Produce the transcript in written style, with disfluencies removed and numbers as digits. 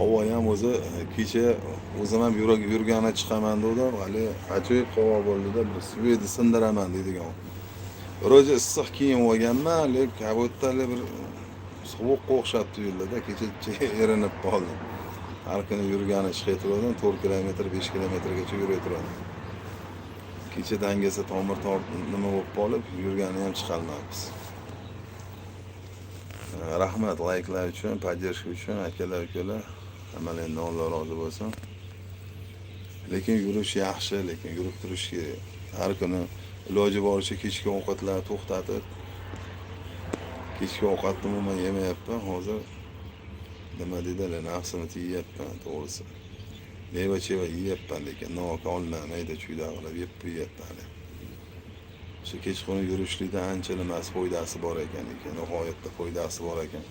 havo ham o'zi kecha o'zim ham yurgani chiqaman dedim, hali ajoyib havo bo'ldida, bir suvni sindiraman deydigan. Ro'za issiq kiyim olganman, lekin kabotda bir sovuqqa o'xshab tuyuldi-da, kecha erinib qoldim. Har kuni yurgani chiqayotgandim, 4 kilometr, 5 kilometrgacha yurayotgandim. Kecha dangasa tomir nima bo'lib qolib, yurgani ham chiqolmayapmiz. Rahmat layklar uchun, podдержка uchun akalar, ukalar. Hammalardan Alloh rozi bo'lsin. Lekin yurish yaxshi, lekin yurib turish kerak. Har kuni iloji boricha kechki ovqatlarni to'xtatib, kechki ovqatni umuman yemayapman. Hozir nima deydilar, nafsini tiyapman, to'g'risi. Meva-cheva yeyapman, lekin nok olma, mayda chuyda qilib yeb qo'yapman. Shu kechqurun yurishlikda ancha nimasi foydasi bor ekan, nihoyatda foydasi bor ekan.